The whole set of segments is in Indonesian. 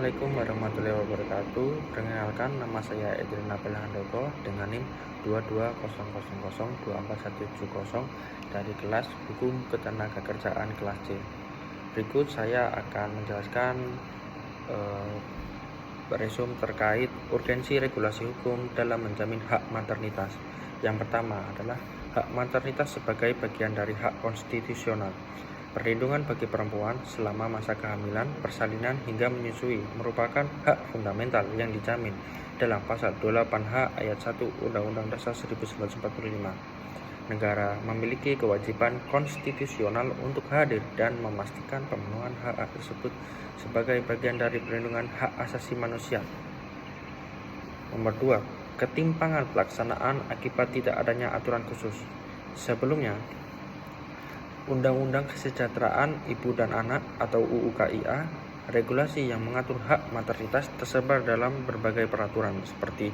Assalamualaikum warahmatullahi wabarakatuh. Perkenalkan, nama saya Edrina Handoko dengan NIM 2200024170 dari kelas Hukum Ketenagakerjaan kelas C. Berikut saya akan menjelaskan resum terkait urgensi regulasi hukum dalam menjamin hak maternitas. Yang pertama adalah hak maternitas sebagai bagian dari hak konstitusional. Perlindungan bagi perempuan selama masa kehamilan, persalinan, hingga menyusui merupakan hak fundamental yang dijamin dalam Pasal 28H Ayat 1 Undang-Undang Dasar 1945. Negara memiliki kewajiban konstitusional untuk hadir dan memastikan pemenuhan hak tersebut sebagai bagian dari perlindungan hak asasi manusia. Nomor 2. Ketimpangan pelaksanaan akibat tidak adanya aturan khusus. Sebelumnya, Undang-Undang Kesejahteraan Ibu dan Anak atau UU KIA, regulasi yang mengatur hak maternitas tersebar dalam berbagai peraturan seperti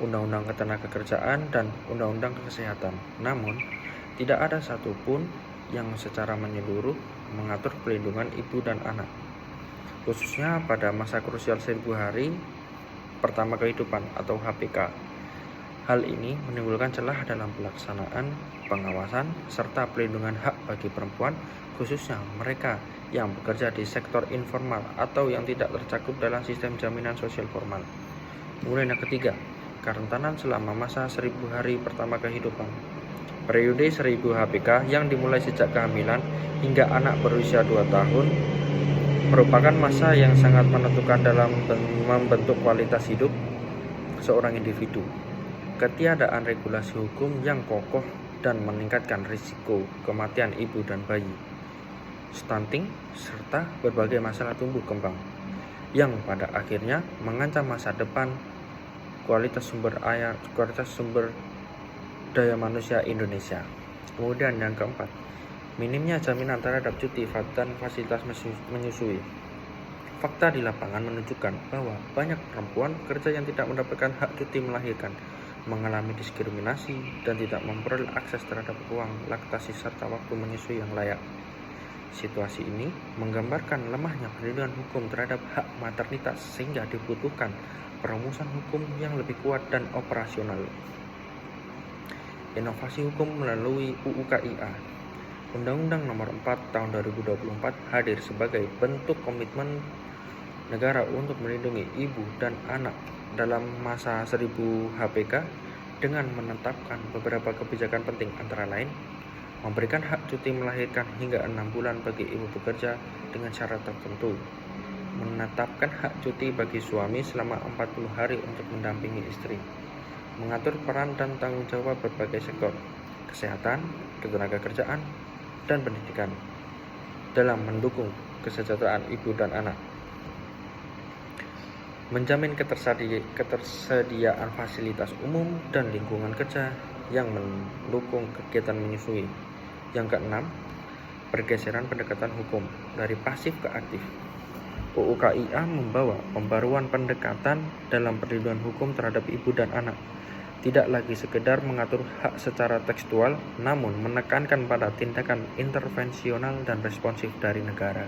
Undang-Undang Ketenagakerjaan dan Undang-Undang Kesehatan. Namun, tidak ada satupun yang secara menyeluruh mengatur perlindungan ibu dan anak, khususnya pada masa krusial 1000 hari pertama kehidupan atau HPK. Hal ini menimbulkan celah dalam pelaksanaan, pengawasan, serta pelindungan hak bagi perempuan, khususnya mereka yang bekerja di sektor informal atau yang tidak tercakup dalam sistem jaminan sosial formal. Kemudian yang ketiga, kerentanan selama masa 1000 hari pertama kehidupan. Periode 1000 HPK yang dimulai sejak kehamilan hingga anak berusia 2 tahun merupakan masa yang sangat menentukan dalam membentuk kualitas hidup seorang individu. Ketiadaan regulasi hukum yang kokoh dan meningkatkan risiko kematian ibu dan bayi, stunting, serta berbagai masalah tumbuh kembang yang pada akhirnya mengancam masa depan kualitas sumber daya manusia Indonesia. Kemudian yang keempat, minimnya jaminan terhadap cuti dan fasilitas menyusui. Fakta di lapangan menunjukkan bahwa banyak perempuan kerja yang tidak mendapatkan hak cuti melahirkan, mengalami diskriminasi, dan tidak memperoleh akses terhadap ruang laktasi serta waktu menyusui yang layak. Situasi ini menggambarkan lemahnya perlindungan hukum terhadap hak maternitas sehingga dibutuhkan perumusan hukum yang lebih kuat dan operasional. Inovasi hukum melalui UU KIA. Undang-Undang Nomor 4 Tahun 2024 hadir sebagai bentuk komitmen negara untuk melindungi ibu dan anak dalam masa 1000 HPK dengan menetapkan beberapa kebijakan penting, antara lain memberikan hak cuti melahirkan hingga 6 bulan bagi ibu bekerja dengan syarat tertentu, menetapkan hak cuti bagi suami selama 40 hari untuk mendampingi istri, mengatur peran dan tanggung jawab berbagai sektor, kesehatan, ketenagakerjaan, dan pendidikan dalam mendukung kesejahteraan ibu dan anak, menjamin ketersediaan fasilitas umum dan lingkungan kerja yang mendukung kegiatan menyusui. Yang keenam, pergeseran pendekatan hukum dari pasif ke aktif. UU KIA membawa pembaruan pendekatan dalam perlindungan hukum terhadap ibu dan anak. Tidak lagi sekedar mengatur hak secara tekstual, namun menekankan pada tindakan intervensional dan responsif dari negara.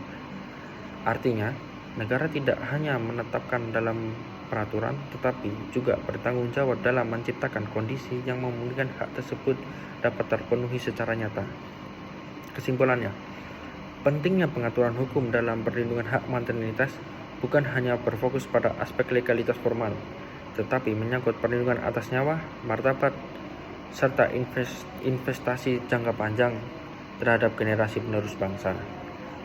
Artinya, negara tidak hanya menetapkan dalam peraturan, tetapi juga bertanggung jawab dalam menciptakan kondisi yang memungkinkan hak tersebut dapat terpenuhi secara nyata. Kesimpulannya, pentingnya pengaturan hukum dalam perlindungan hak maternitas bukan hanya berfokus pada aspek legalitas formal, tetapi menyangkut perlindungan atas nyawa, martabat, serta investasi jangka panjang terhadap generasi penerus bangsa.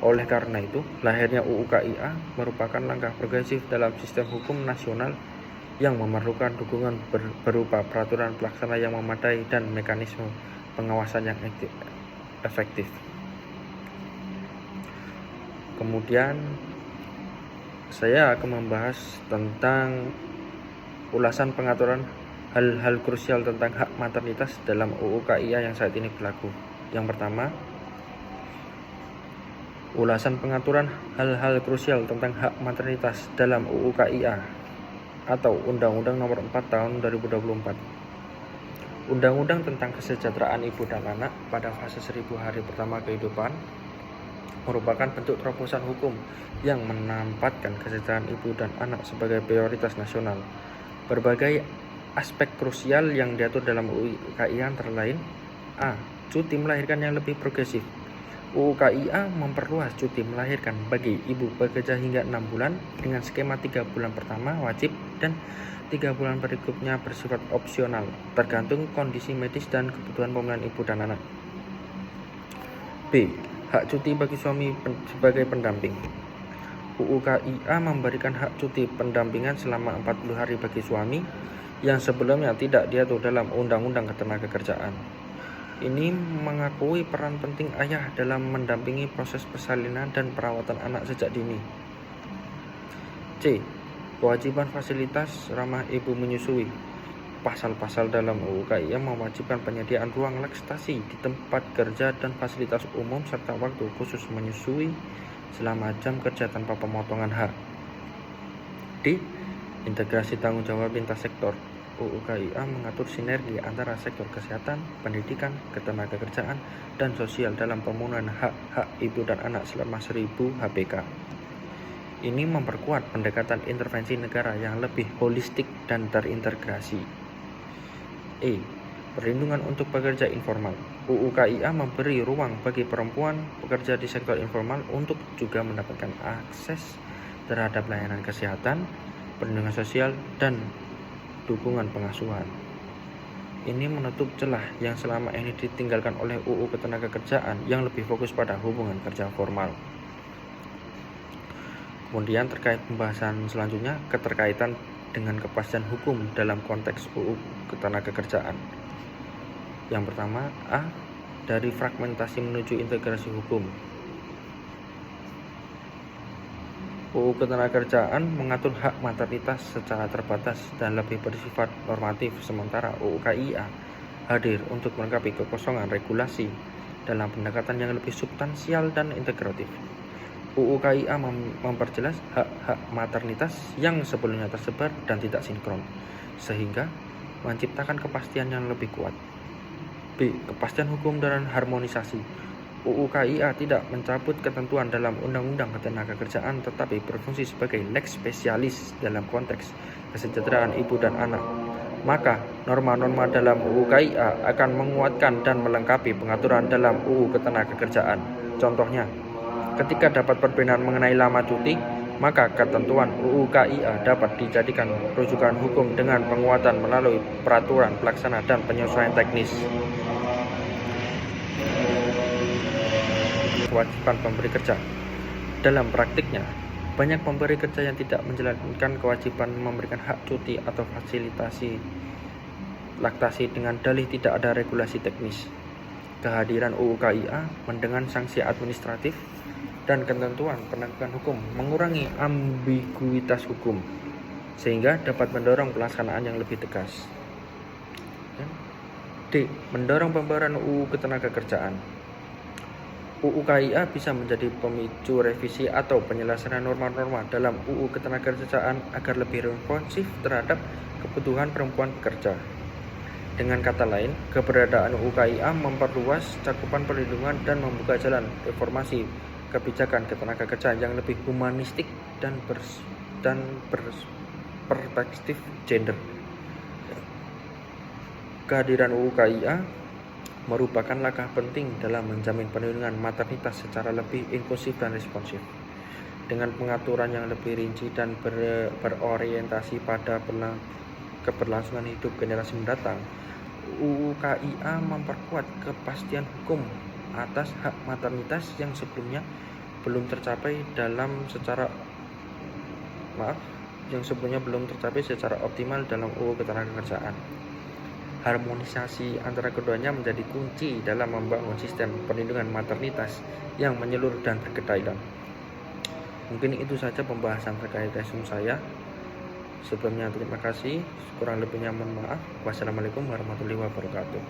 Oleh karena itu, lahirnya UU KIA merupakan langkah progresif dalam sistem hukum nasional yang memerlukan dukungan berupa peraturan pelaksana yang memadai dan mekanisme pengawasan yang efektif. Kemudian, saya akan membahas tentang ulasan pengaturan hal-hal krusial tentang hak maternitas dalam UU KIA yang saat ini berlaku. Yang pertama, ulasan pengaturan hal-hal krusial tentang hak maternitas dalam UU KIA atau Undang-Undang Nomor 4 Tahun 2024. Undang-Undang tentang Kesejahteraan Ibu dan Anak pada fase 1000 hari pertama kehidupan merupakan bentuk terobosan hukum yang menempatkan kesejahteraan ibu dan anak sebagai prioritas nasional. Berbagai aspek krusial yang diatur dalam UU KIA antara lain: A. Cuti melahirkan yang lebih progresif. UU KIA memperluas cuti melahirkan bagi ibu bekerja hingga 6 bulan dengan skema 3 bulan pertama wajib dan 3 bulan berikutnya bersifat opsional, tergantung kondisi medis dan kebutuhan pemulihan ibu dan anak. B. Hak cuti bagi suami sebagai pendamping. UU KIA memberikan hak cuti pendampingan selama 40 hari bagi suami yang sebelumnya tidak diatur dalam Undang-Undang Ketenagakerjaan. Ini mengakui peran penting ayah dalam mendampingi proses persalinan dan perawatan anak sejak dini. C. Kewajiban fasilitas ramah ibu menyusui. Pasal-pasal dalam UU KIA mewajibkan penyediaan ruang laktasi di tempat kerja dan fasilitas umum serta waktu khusus menyusui selama jam kerja tanpa pemotongan hak. D. Integrasi tanggung jawab lintas sektor. UU KIA mengatur sinergi antara sektor kesehatan, pendidikan, ketenagakerjaan, dan sosial dalam pemenuhan hak-hak ibu dan anak selama 1000 HPK. Ini memperkuat pendekatan intervensi negara yang lebih holistik dan terintegrasi. E. Perlindungan untuk pekerja informal. UU KIA memberi ruang bagi perempuan pekerja di sektor informal untuk juga mendapatkan akses terhadap layanan kesehatan, perlindungan sosial, dan dukungan pengasuhan. Ini menutup celah yang selama ini ditinggalkan oleh UU Ketenagakerjaan yang lebih fokus pada hubungan kerja formal. Kemudian terkait pembahasan selanjutnya, keterkaitan dengan kepastian hukum dalam konteks UU Ketenagakerjaan. Yang pertama, A. Dari fragmentasi menuju integrasi hukum. UU Ketenagakerjaan mengatur hak maternitas secara terbatas dan lebih bersifat normatif, sementara UU KIA hadir untuk melengkapi kekosongan regulasi dalam pendekatan yang lebih substansial dan integratif. UU KIA memperjelas hak-hak maternitas yang sebelumnya tersebar dan tidak sinkron, sehingga menciptakan kepastian yang lebih kuat. B. Kepastian hukum dan harmonisasi. UU KIA tidak mencabut ketentuan dalam Undang-Undang Ketenagakerjaan tetapi berfungsi sebagai lex spesialis dalam konteks kesejahteraan ibu dan anak. Maka, norma-norma dalam UU KIA akan menguatkan dan melengkapi pengaturan dalam UU Ketenagakerjaan. Contohnya, ketika dapat perbedaan mengenai lama cuti, maka ketentuan UU KIA dapat dijadikan rujukan hukum dengan penguatan melalui peraturan pelaksana dan penyesuaian teknis. Kewajiban pemberi kerja. Dalam praktiknya, banyak pemberi kerja yang tidak menjalankan kewajiban memberikan hak cuti atau fasilitasi laktasi dengan dalih tidak ada regulasi teknis. Kehadiran UU KIA dengan sanksi administratif dan ketentuan penegakan hukum mengurangi ambiguitas hukum sehingga dapat mendorong pelaksanaan yang lebih tegas. D. Mendorong pembaharuan UU Ketenagakerjaan. UU KIA bisa menjadi pemicu revisi atau penyelesaian norma-norma dalam UU Ketenagakerjaan agar lebih responsif terhadap kebutuhan perempuan pekerja. Dengan kata lain, keberadaan UU KIA memperluas cakupan perlindungan dan membuka jalan reformasi kebijakan ketenagakerjaan yang lebih humanistik dan berperspektif gender. Kehadiran UU KIA merupakan langkah penting dalam menjamin perlindungan maternitas secara lebih inklusif dan responsif. Dengan pengaturan yang lebih rinci dan berorientasi pada keberlangsungan hidup generasi mendatang, UU KIA memperkuat kepastian hukum atas hak maternitas yang sebelumnya belum tercapai secara optimal dalam UU Ketenagakerjaan. Harmonisasi antara keduanya menjadi kunci dalam membangun sistem perlindungan maternitas yang menyeluruh dan berkeadilan. Mungkin itu saja pembahasan terkait resume saya. Sebelumnya terima kasih, kurang lebihnya mohon maaf. Wassalamualaikum warahmatullahi wabarakatuh.